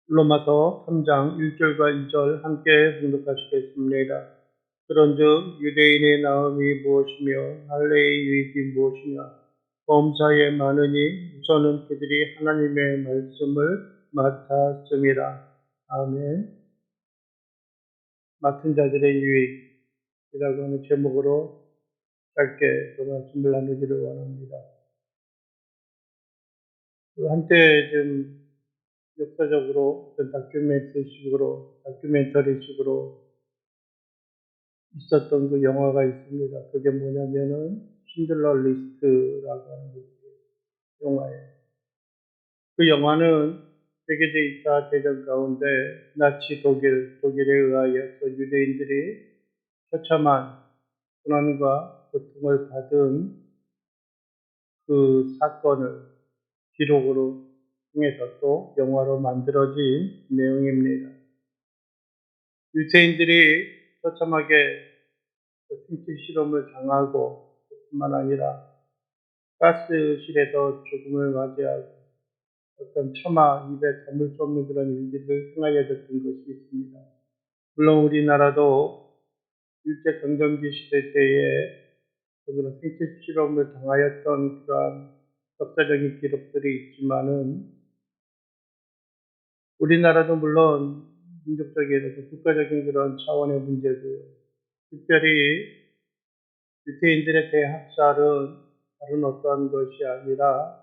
로마서 3장 1절과 2절 함께 봉독하시겠습니다. 그런즉 유대인의 나음이 무엇이며 할례의 유익이 무엇이냐? 범사에 많으니 우선은 그들이 하나님의 말씀을 맡았음이라. 아멘. 맡은 자들의 유익이라고 하는 제목으로 짧게 그 말씀을 나누기를 원합니다. 한때 좀 역사적으로 어떤 다큐멘터리식으로 있었던 그 영화가 있습니다. 그게 뭐냐면은 신들러 리스트라고 하는 영화예요. 그 영화는 세계 제2차 대전 가운데 나치 독일에 의하여서 유대인들이 처참한 고난과 고통을 받은 그 사건을 기록으로 통해서 또 영화로 만들어진 내용입니다. 유대인들이 처참하게 생체 실험을 당하고 뿐만 아니라 가스실에서 죽음을 맞이하고 어떤 처마 입에 담을 수 없는 그런 일들을 행하여졌던 것이 있습니다. 물론 우리나라도 일제강점기 시대 때에 그런 생체 실험을 당하였던 그러한 역사적인 기록들이 있지만은 우리나라도 물론 민족적인 국가적인 그런 차원의 문제고요. 특별히 유대인들의 대학살은 다른 어떠한 것이 아니라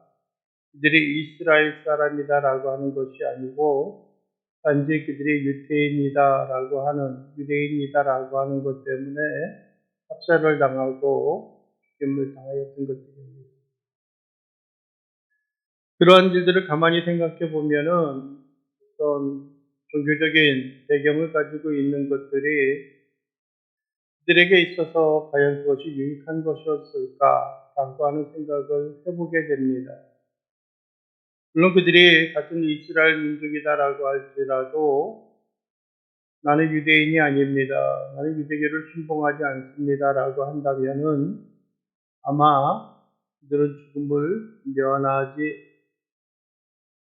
그들이 이스라엘 사람이다라고 하는 것이 아니고 단지 그들이 유대인이다라고 하는 것 때문에 학살을 당하고 죽임을 당하였던 것들입니다. 그러한 일들을 가만히 생각해 보면은 어떤 종교적인 배경을 가지고 있는 것들이 그들에게 있어서 과연 그것이 유익한 것이었을까라고 하는 생각을 해보게 됩니다. 물론 그들이 같은 이스라엘 민족이다라고 할지라도 나는 유대인이 아닙니다. 나는 유대교를 신봉하지 않습니다라고 한다면은 아마 그들은 죽음을 면하지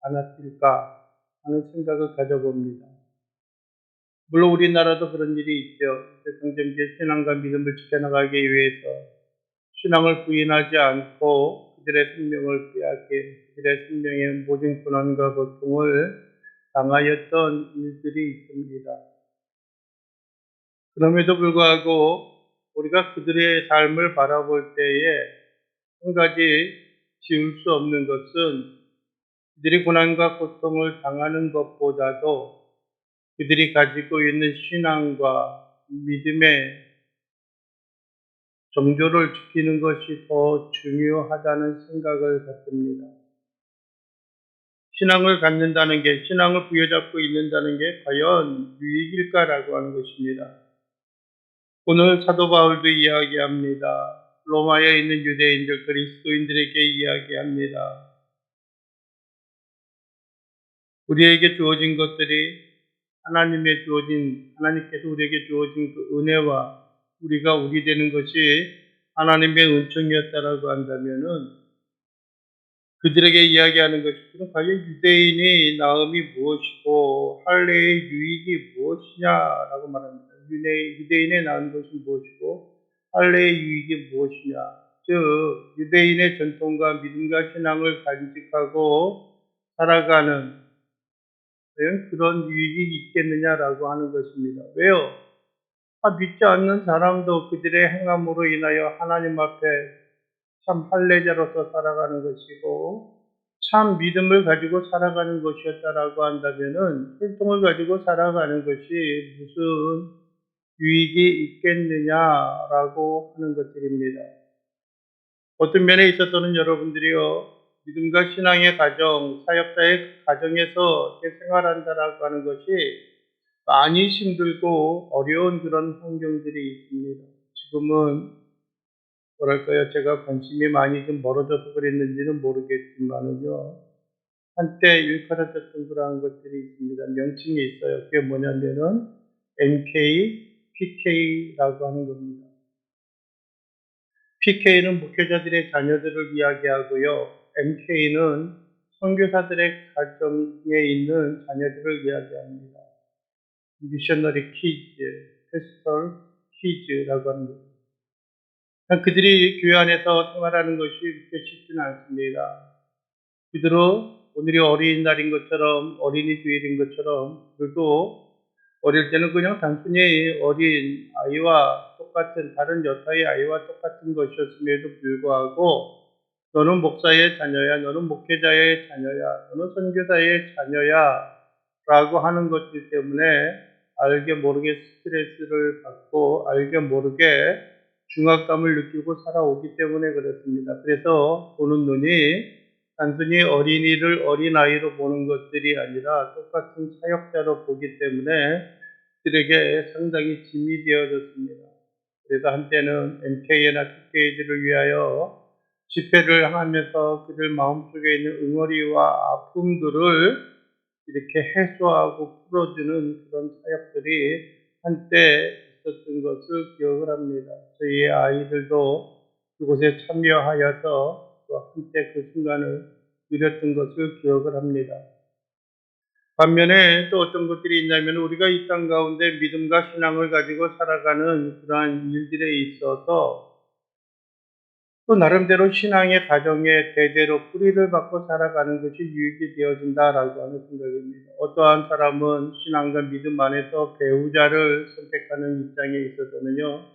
않았을까 하는 생각을 가져봅니다. 물론 우리나라도 그런 일이 있죠. 경쟁기의 신앙과 믿음을 지켜나가기 위해서 신앙을 부인하지 않고 그들의 생명을 빼앗긴 그들의 생명의 모든 고난과 고통을 당하였던 일들이 있습니다. 그럼에도 불구하고 우리가 그들의 삶을 바라볼 때에 한 가지 지울 수 없는 것은 그들이 고난과 고통을 당하는 것보다도 그들이 가지고 있는 신앙과 믿음의 정조를 지키는 것이 더 중요하다는 생각을 갖습니다. 신앙을 갖는다는 게, 신앙을 부여잡고 있는다는 게 과연 유익일까라고 하는 것입니다. 오늘 사도 바울도 이야기합니다. 로마에 있는 유대인들, 그리스도인들에게 이야기합니다. 우리에게 주어진 것들이 하나님께서 우리에게 주어진 그 은혜와 우리가 우리 되는 것이 하나님의 은총이었다라고 한다면은 그들에게 이야기하는 것이 과연 유대인의 나음이 무엇이고 할례의 유익이 무엇이냐라고 말합니다. 유대인의 낳은 것이 무엇이고 할례의 유익이 무엇이냐. 즉 유대인의 전통과 믿음과 신앙을 간직하고 살아가는 과연 그런 유익이 있겠느냐라고 하는 것입니다. 왜요? 믿지 않는 사람도 그들의 행함으로 인하여 하나님 앞에 참 할례자로서 살아가는 것이고 참 믿음을 가지고 살아가는 것이었다라고 한다면은 혈통을 가지고 살아가는 것이 무슨 유익이 있겠느냐라고 하는 것들입니다. 어떤 면에 있어서는 여러분들이요 믿음과 신앙의 가정, 사역자의 가정에서 생활한다라고 하는 것이 많이 힘들고 어려운 그런 환경들이 있습니다. 지금은 제가 관심이 많이 좀 멀어져서 그랬는지는 모르겠지만은요. 한때 일컬어졌던 그러한 것들이 있습니다. 명칭이 있어요. 그게 뭐냐면은 MK, PK라고 하는 겁니다. PK는 목회자들의 자녀들을 이야기하고요. MK는 선교사들의 가정에 있는 자녀들을 이야기합니다. 미셔너리 키즈, 패스털 키즈라고 하는 거죠. 그들이 교회 안에서 생활하는 것이 그렇게 쉽지는 않습니다. 그들은 오늘이 어린이날인 것처럼, 어린이 주일인 것처럼, 그리고 어릴 때는 그냥 단순히 어린 아이와 똑같은, 다른 여타의 아이와 똑같은 것이었음에도 불구하고, 너는 목사의 자녀야, 너는 목회자의 자녀야, 너는 선교사의 자녀야, 라고 하는 것들 때문에 알게 모르게 스트레스를 받고, 알게 모르게 중압감을 느끼고 살아오기 때문에 그렇습니다. 그래서 보는 눈이 단순히 어린이를 어린아이로 보는 것들이 아니라 똑같은 사역자로 보기 때문에 그들에게 상당히 짐이 되어졌습니다. 그래서 한때는 MK나 TK들을 위하여 집회를 하면서 그들 마음속에 있는 응어리와 아픔들을 이렇게 해소하고 풀어주는 그런 사역들이 한때 있었던 것을 기억을 합니다. 저희의 아이들도 그곳에 참여하여서 또 한때 그 순간을 누렸던 것을 기억을 합니다. 반면에 또 어떤 것들이 있냐면 우리가 이 땅 가운데 믿음과 신앙을 가지고 살아가는 그러한 일들에 있어서 또 나름대로 신앙의 가정에 대대로 뿌리를 받고 살아가는 것이 유익이 되어진다라고 하는 생각입니다. 어떠한 사람은 신앙과 믿음 안에서 배우자를 선택하는 입장에 있어서는요,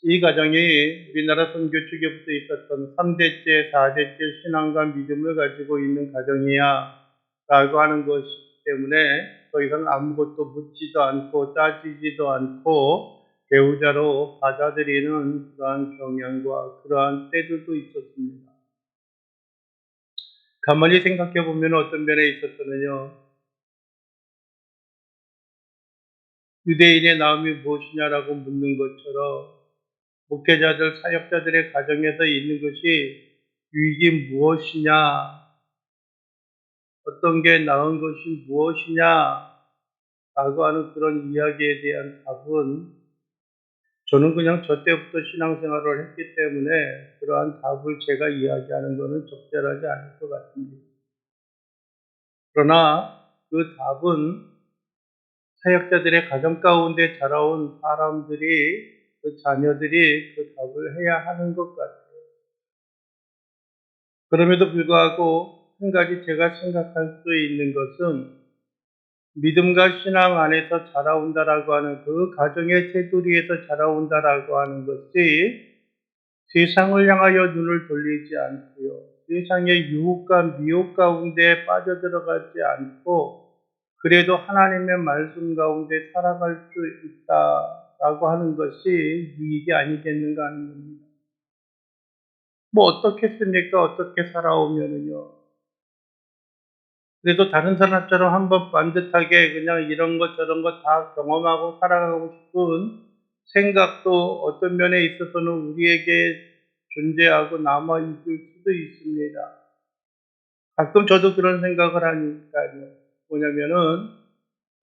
이 가정이 우리나라 선교 측에부터 있었던 3대째, 4대째 신앙과 믿음을 가지고 있는 가정이야 라고 하는 것이기 때문에 더 이상 아무것도 묻지도 않고 따지지도 않고 배우자로 받아들이는 그러한 경향과 그러한 때들도 있었습니다. 가만히 생각해 보면 어떤 면에 있어서는요, 유대인의 나음이 무엇이냐라고 묻는 것처럼 목회자들, 사역자들의 가정에서 있는 것이 유익이 무엇이냐, 어떤 게 나은 것이 무엇이냐, 라고 하는 그런 이야기에 대한 답은 저는 그냥 저 때부터 신앙생활을 했기 때문에 그러한 답을 제가 이야기하는 것은 적절하지 않을 것 같습니다. 그러나 그 답은 사역자들의 가정 가운데 자라온 사람들이, 그 자녀들이 그 답을 해야 하는 것 같아요. 그럼에도 불구하고 한 가지 제가 생각할 수 있는 것은 믿음과 신앙 안에서 자라온다라고 하는 그 가정의 테두리에서 자라온다라고 하는 것이 세상을 향하여 눈을 돌리지 않고요. 세상의 유혹과 미혹 가운데 빠져들어가지 않고 그래도 하나님의 말씀 가운데 살아갈 수 있다라고 하는 것이 유익이 아니겠는가 하는 겁니다. 뭐 어떻겠습니까? 어떻게 살아오면은요. 그래도 다른 사람처럼 한번 반듯하게 그냥 이런 것 저런 거 다 경험하고 살아가고 싶은 생각도 어떤 면에 있어서는 우리에게 존재하고 남아있을 수도 있습니다. 가끔 저도 그런 생각을 하니까요. 뭐냐면은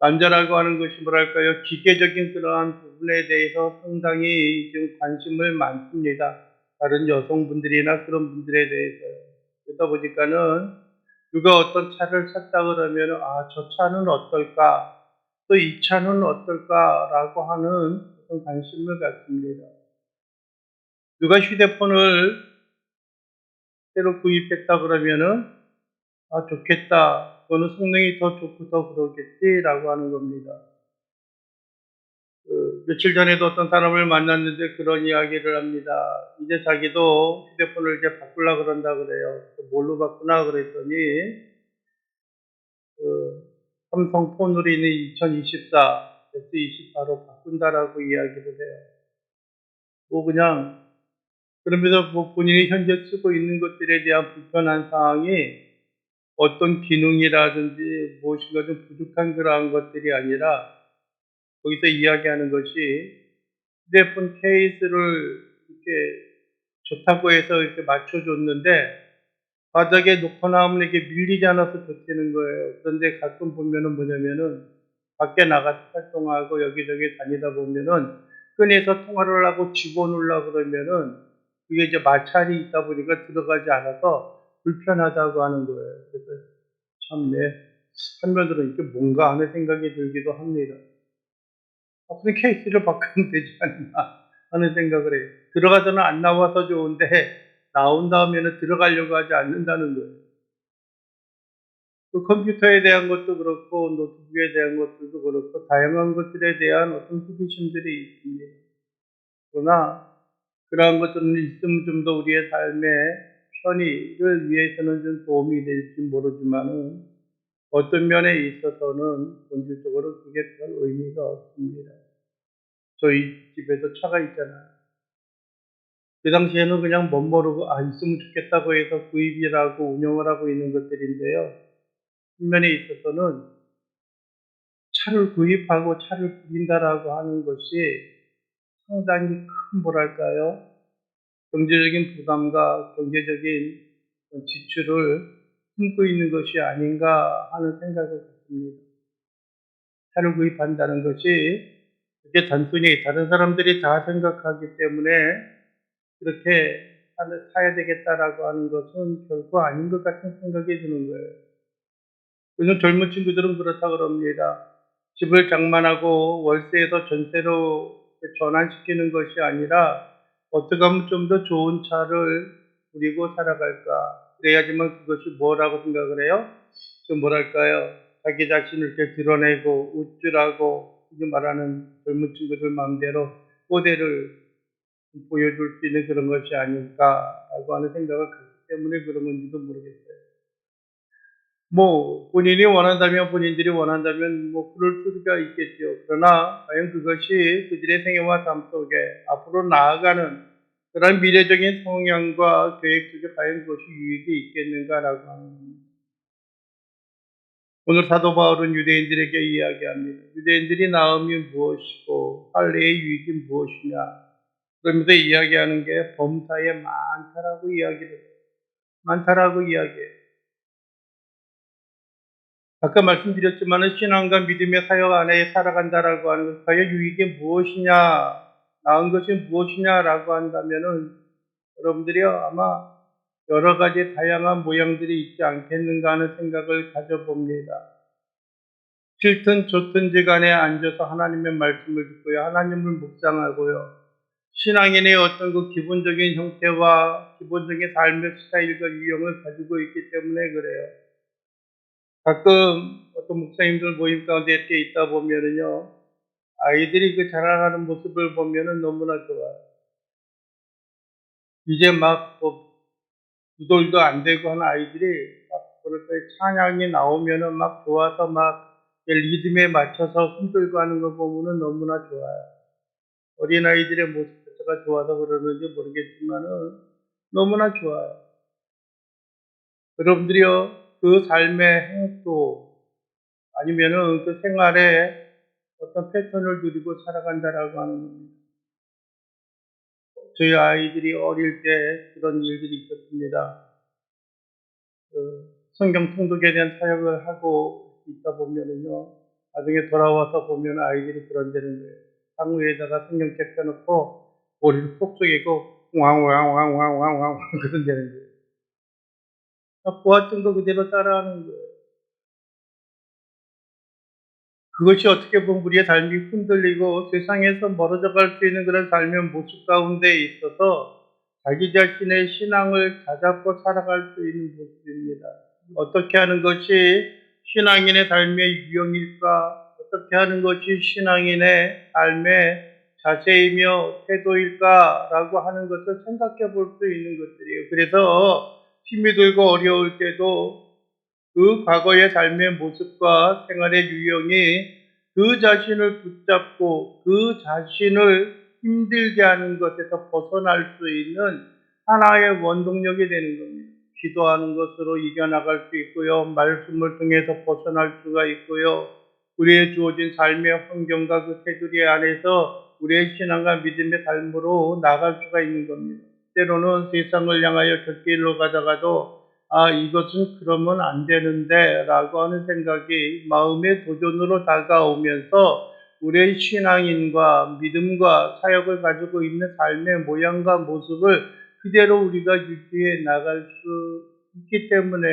남자라고 하는 것이 뭐랄까요, 기계적인 그러한 부분에 대해서 상당히 좀 관심을 많습니다. 다른 여성분들이나 그런 분들에 대해서요. 그러다 보니까는 누가 어떤 차를 샀다 그러면 저 차는 어떨까? 또 이 차는 어떨까라고 하는 그런 관심을 갖습니다. 누가 휴대폰을 새로 구입했다 그러면은 좋겠다. 그거는 성능이 더 좋고 더 그러겠지라고 하는 겁니다. 며칠 전에도 어떤 사람을 만났는데 그런 이야기를 합니다. 이제 자기도 휴대폰을 이제 바꾸려고 그런다 그래요. 뭘로 바꾸나 그랬더니 삼성 폰으로 있는 2024, S24로 바꾼다라고 이야기를 해요. 그냥 그러면서 본인이 현재 쓰고 있는 것들에 대한 불편한 사항이 어떤 기능이라든지 무엇인가 좀 부족한 그러한 것들이 아니라 거기서 이야기하는 것이 휴대폰 케이스를 이렇게 좋다고 해서 이렇게 맞춰줬는데 바닥에 놓거나 하면 이렇게 밀리지 않아서 좋다는 거예요. 그런데 가끔 보면은 뭐냐면은 밖에 나가서 활동하고 여기저기 다니다 보면은 꺼내서 통화를 하고 집어넣으려고 그러면은 그게 이제 마찰이 있다 보니까 들어가지 않아서 불편하다고 하는 거예요. 그래서 참, 한편으로는 이게 뭔가 하는 생각이 들기도 합니다. 그냥 케이스를 바꾸면 되지 않나 하는 생각을 해요. 들어가서는 안 나와서 좋은데 나온 다음에는 들어가려고 하지 않는다는 거예요. 그 컴퓨터에 대한 것도 그렇고 노트북에 대한 것들도 그렇고 다양한 것들에 대한 어떤 호기심들이 있습니다. 그러나 그러한 것들은 있으면 좀 더 우리의 삶의 편의를 위해서는 좀 도움이 될지 모르지만은 어떤 면에 있어서는 본질적으로 그게 별 의미가 없습니다. 저희 집에도 차가 있잖아요. 그 당시에는 그냥 멋모르고 있으면 좋겠다고 해서 구입을 하고 운영을 하고 있는 것들인데요. 한 면에 있어서는 차를 구입하고 차를 부린다라고 하는 것이 상당히 큰 뭐랄까요? 경제적인 부담과 경제적인 지출을 품고 있는 것이 아닌가 하는 생각을 갖습니다. 차를 구입한다는 것이 그게 단순히 다른 사람들이 다 생각하기 때문에 그렇게 사야 되겠다라고 하는 것은 결코 아닌 것 같은 생각이 드는 거예요. 요즘 젊은 친구들은 그렇다 그럽니다. 집을 장만하고 월세에서 전세로 전환시키는 것이 아니라 어떻게 하면 좀 더 좋은 차를 누리고 살아갈까. 그래야지만 그것이 뭐라고 생각을 해요? 좀 뭐랄까요? 자기 자신을 이렇게 드러내고 우쭐하고 이제 말하는 젊은 친구들 마음대로 꼴대를 보여줄 수 있는 그런 것이 아닐까라고 하는 생각을 갖기 때문에 그런 건지도 모르겠어요. 본인들이 원한다면 그럴 수가 있겠죠. 그러나 과연 그것이 그들의 생애와 삶 속에 앞으로 나아가는 그런 미래적인 성향과 계획 속에 과연 그것이 유익이 있겠는가라고 하는 겁니다. 오늘 사도 바울은 유대인들에게 이야기합니다. 유대인들이 나음이 무엇이고 할례의 유익이 무엇이냐. 그러면서 이야기하는 게 범사에 많다라고 이야기해요. 아까 말씀드렸지만 신앙과 믿음의 사역 안에 살아간다라고 하는 것, 과연 유익이 무엇이냐, 나은 것이 무엇이냐라고 한다면은 여러분들이 아마 여러 가지 다양한 모양들이 있지 않겠는가 하는 생각을 가져봅니다. 싫든 좋든지 간에 앉아서 하나님의 말씀을 듣고요. 하나님을 묵상하고요. 신앙인의 어떤 그 기본적인 형태와 기본적인 삶의 스타일과 유형을 가지고 있기 때문에 그래요. 가끔 어떤 목사님들 모임 가운데 이렇게 있다 보면은요, 아이들이 그 자라가는 모습을 보면은 너무나 좋아요. 이제 두 돌도 안 되고 하는 아이들이 그럴 때 찬양이 나오면은 좋아서 리듬에 맞춰서 흔들고 하는 거 보면은 너무나 좋아요. 어린아이들의 모습 자체가 좋아서 그러는지 모르겠지만은 너무나 좋아요. 여러분들이요, 그 삶의 행도 아니면은 그 생활에 어떤 패턴을 누리고 살아간다라고 하는 겁니다. 저희 아이들이 어릴 때 그런 일들이 있었습니다. 성경 통독에 대한 사역을 하고 있다 보면은요, 나중에 돌아와서 보면 아이들이 그런다는 거예요. 상우에다가 성경책 펴놓고 머리를 쏙 쪼개고 왕왕왕왕왕왕 그런다는 거예요. 보았던 거 그대로 따라하는 거예요. 그것이 어떻게 보면 우리의 삶이 흔들리고 세상에서 멀어져 갈 수 있는 그런 삶의 모습 가운데 있어서 자기 자신의 신앙을 다잡고 살아갈 수 있는 모습입니다. 어떻게 하는 것이 신앙인의 삶의 유형일까? 어떻게 하는 것이 신앙인의 삶의 자세이며 태도일까라고 하는 것을 생각해 볼 수 있는 것들이에요. 그래서 힘이 들고 어려울 때도 그 과거의 삶의 모습과 생활의 유형이 그 자신을 붙잡고 그 자신을 힘들게 하는 것에서 벗어날 수 있는 하나의 원동력이 되는 겁니다. 기도하는 것으로 이겨나갈 수 있고요. 말씀을 통해서 벗어날 수가 있고요. 우리의 주어진 삶의 환경과 그 테두리 안에서 우리의 신앙과 믿음의 삶으로 나갈 수가 있는 겁니다. 때로는 세상을 향하여 곁길로 가다가도 이것은 그러면 안 되는데 라고 하는 생각이 마음의 도전으로 다가오면서 우리의 신앙인과 믿음과 사역을 가지고 있는 삶의 모양과 모습을 그대로 우리가 유지해 나갈 수 있기 때문에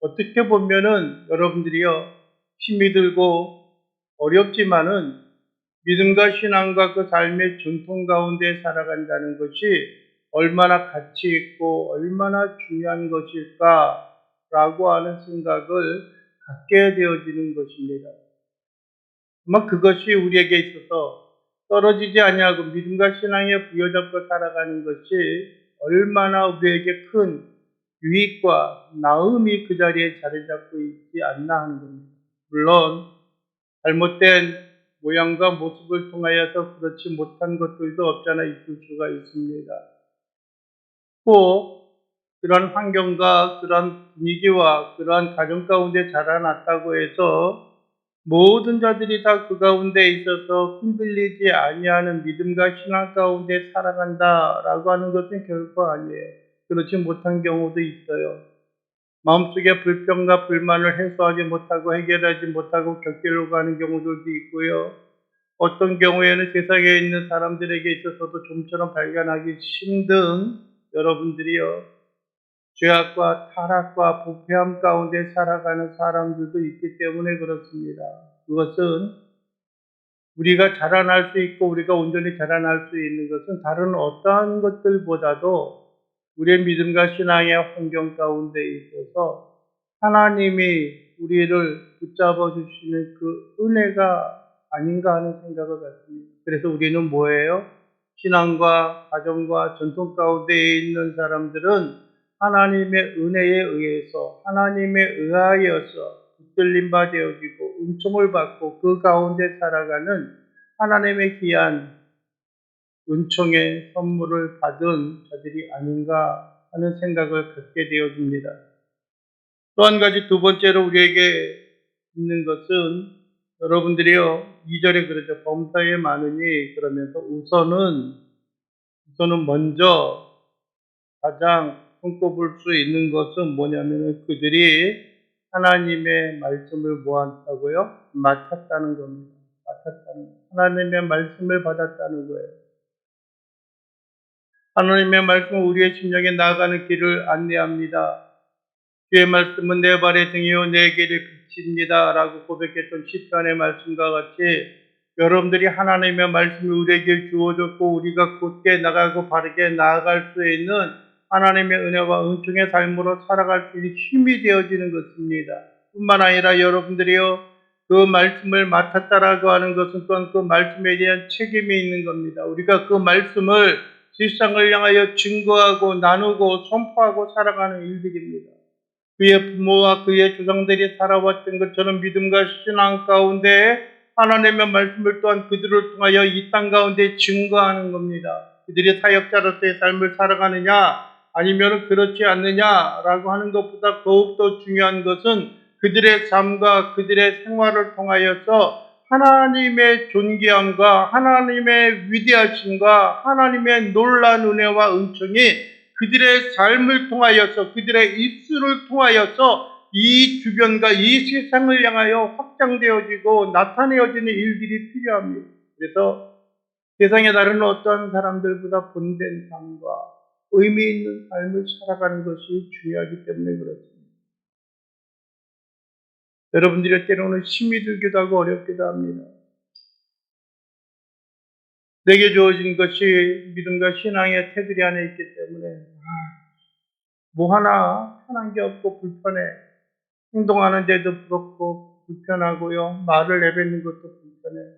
어떻게 보면은 여러분들이요, 힘이 들고 어렵지만은 믿음과 신앙과 그 삶의 전통 가운데 살아간다는 것이 얼마나 가치 있고 얼마나 중요한 것일까라고 하는 생각을 갖게 되어지는 것입니다. 아마 그것이 우리에게 있어서 떨어지지 아니하고 믿음과 신앙에 부여잡고 살아가는 것이 얼마나 우리에게 큰 유익과 나음이 그 자리에 자리 잡고 있지 않나 하는 겁니다. 물론 잘못된 모양과 모습을 통하여서 그렇지 못한 것들도 없잖아 있을 수가 있습니다. 꼭 그런 환경과 그런 분위기와 그러한 가정 가운데 자라났다고 해서 모든 자들이 다 그 가운데 있어서 흔들리지 아니하는 믿음과 신앙 가운데 살아간다라고 하는 것은 결코 아니에요. 그렇지 못한 경우도 있어요. 마음속에 불평과 불만을 해소하지 못하고 해결하지 못하고 격결로 가는 경우들도 있고요. 어떤 경우에는 세상에 있는 사람들에게 있어서도 좀처럼 발견하기 힘든 여러분들이요, 죄악과 타락과 부패함 가운데 살아가는 사람들도 있기 때문에 그렇습니다. 그것은 우리가 자라날 수 있고 우리가 온전히 자라날 수 있는 것은 다른 어떠한 것들보다도 우리의 믿음과 신앙의 환경 가운데 있어서 하나님이 우리를 붙잡아 주시는 그 은혜가 아닌가 하는 생각을 갖습니다. 그래서 우리는 뭐예요? 신앙과 가정과 전통 가운데 있는 사람들은 하나님의 은혜에 의해서 하나님에 의하여서 붙들림 바 되어지고 은총을 받고 그 가운데 살아가는 하나님의 귀한 은총의 선물을 받은 자들이 아닌가 하는 생각을 갖게 되어집니다. 또 한 가지 두 번째로 우리에게 있는 것은 여러분들이요, 2절에 그러죠. 범사에 많으니 그러면서 우선은 먼저 가장 손꼽을 수 있는 것은 뭐냐면 그들이 하나님의 말씀을 뭐한다고요? 맡았다는 겁니다. 하나님의 말씀을 받았다는 거예요. 하나님의 말씀은 우리의 심령에 나아가는 길을 안내합니다. 주의 말씀은 내 발의 등이요 내 길의 빛입니다 라고 고백했던 시편의 말씀과 같이 여러분들이 하나님의 말씀을 우리에게 주어졌고 우리가 곧게 나가고 바르게 나아갈 수 있는 하나님의 은혜와 은총의 삶으로 살아갈 수 있는 힘이 되어지는 것입니다. 뿐만 아니라 여러분들이요, 그 말씀을 맡았다라고 하는 것은 또한 그 말씀에 대한 책임이 있는 겁니다. 우리가 그 말씀을 세상을 향하여 증거하고 나누고 선포하고 살아가는 일들입니다. 그의 부모와 그의 조상들이 살아왔던 것처럼 믿음과 신앙 가운데 하나님의 말씀을 또한 그들을 통하여 이 땅 가운데 증거하는 겁니다. 그들이 사역자로서의 삶을 살아가느냐 아니면 그렇지 않느냐라고 하는 것보다 더욱더 중요한 것은 그들의 삶과 그들의 생활을 통하여서 하나님의 존귀함과 하나님의 위대하심과 하나님의 놀라운 은혜와 은총이 그들의 삶을 통하여서 그들의 입술을 통하여서 이 주변과 이 세상을 향하여 확장되어지고 나타내어지는 일들이 필요합니다. 그래서 세상의 다른 어떤 사람들보다 본된 삶과 의미 있는 삶을 살아가는 것이 중요하기 때문에 그렇습니다. 여러분들이 때로는 힘이 들기도 하고 어렵기도 합니다. 내게 주어진 것이 믿음과 신앙의 테두리 안에 있기 때문에 뭐 하나 편한 게 없고 불편해. 행동하는 데도 그렇고 불편하고요. 말을 내뱉는 것도 불편해.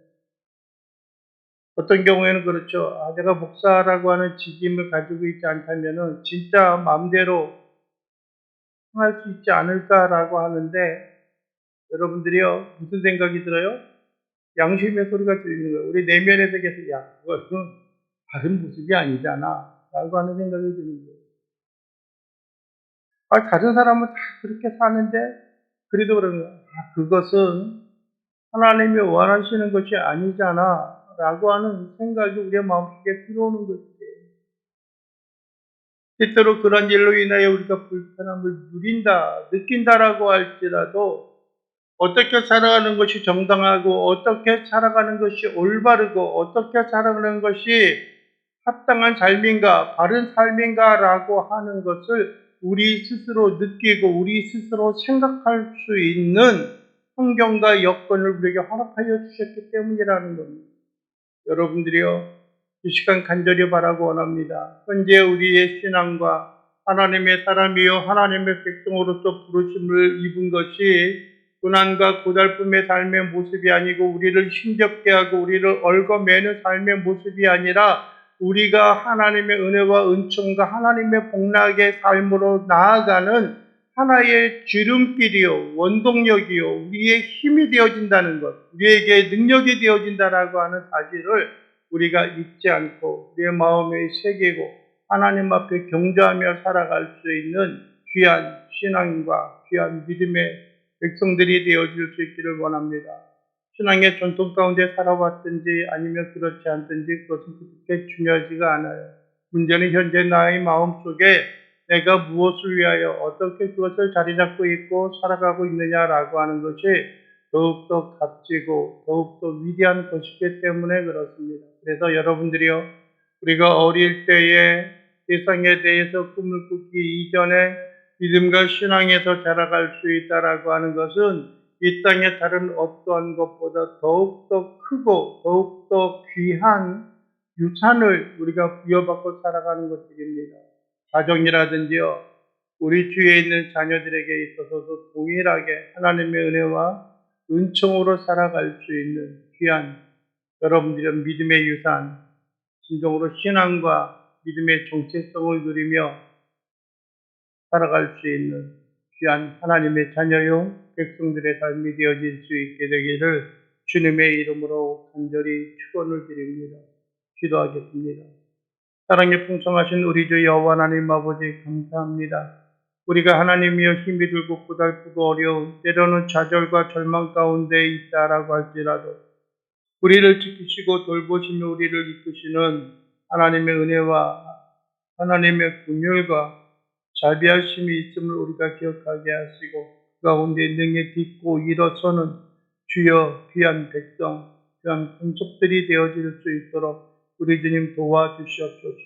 어떤 경우에는 그렇죠. 내가 목사라고 하는 직임을 가지고 있지 않다면은 진짜 마음대로 행할 수 있지 않을까라고 하는데 여러분들이요, 무슨 생각이 들어요? 양심의 소리가 들리는 거예요. 우리 내면에서 계속 그것은 다른 모습이 아니잖아 라고 하는 생각이 드는 거예요. 다른 사람은 다 그렇게 사는데 그래도 그런 거예요. 그것은 하나님이 원하시는 것이 아니잖아 라고 하는 생각이 우리의 마음속에 들어오는 것이에요. 때때로 그런 일로 인하여 우리가 불편함을 느낀다라고 할지라도 어떻게 살아가는 것이 정당하고 어떻게 살아가는 것이 올바르고 어떻게 살아가는 것이 합당한 삶인가 바른 삶인가 라고 하는 것을 우리 스스로 느끼고 우리 스스로 생각할 수 있는 환경과 여건을 우리에게 허락하여 주셨기 때문이라는 겁니다. 여러분들이요, 이 시간 간절히 바라고 원합니다. 현재 우리의 신앙과 하나님의 사람이요 하나님의 백성으로서 부르심을 입은 것이 고난과 고달픔의 삶의 모습이 아니고 우리를 힘겹게 하고 우리를 얽어매는 삶의 모습이 아니라 우리가 하나님의 은혜와 은총과 하나님의 복락의 삶으로 나아가는 하나의 지름길이요 원동력이요 우리의 힘이 되어진다는 것, 우리에게 능력이 되어진다라고 하는 사실을 우리가 잊지 않고 우리의 마음에 새기고 하나님 앞에 경배하며 살아갈 수 있는 귀한 신앙과 귀한 믿음의 백성들이 되어질 수 있기를 원합니다. 신앙의 전통 가운데 살아왔든지 아니면 그렇지 않든지 그것은 그렇게 중요하지가 않아요. 문제는 현재 나의 마음속에 내가 무엇을 위하여 어떻게 그것을 자리 잡고 있고 살아가고 있느냐라고 하는 것이 더욱더 값지고 더욱더 위대한 것이기 때문에 그렇습니다. 그래서 여러분들이요, 우리가 어릴 때에 세상에 대해서 꿈을 꾸기 이전에 믿음과 신앙에서 자라갈 수 있다라고 하는 것은 이 땅의 다른 어떠한 것보다 더욱더 크고 더욱더 귀한 유산을 우리가 부여받고 살아가는 것들입니다. 가정이라든지요, 우리 주위에 있는 자녀들에게 있어서도 동일하게 하나님의 은혜와 은총으로 살아갈 수 있는 귀한 여러분들의 믿음의 유산, 진정으로 신앙과 믿음의 정체성을 누리며 살아갈 수 있는 귀한 하나님의 자녀요 백성들의 삶이 되어질 수 있게 되기를 주님의 이름으로 간절히 축원을 드립니다. 기도하겠습니다. 사랑에 풍성하신 우리 주 여호와 하나님 아버지 감사합니다. 우리가 하나님이여 힘이 들고 고달프고 어려운 때로는 좌절과 절망 가운데 있다라고 할지라도 우리를 지키시고 돌보시며 우리를 이끄시는 하나님의 은혜와 하나님의 긍휼과 자비하심이 있음을 우리가 기억하게 하시고 그 가운데 능히 딛고 일어서는 주여 귀한 백성, 귀한 군속들이 되어질 수 있도록 우리 주님 도와주시옵소서.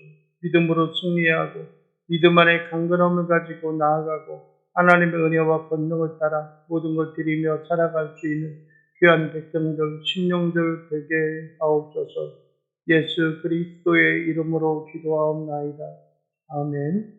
믿음으로 승리하고 믿음 안에 강건함을 가지고 나아가고 하나님의 은혜와 권능을 따라 모든 걸 드리며 살아갈 수 있는 귀한 백성들, 심령들 되게 하옵소서. 예수 그리스도의 이름으로 기도하옵나이다. 아멘.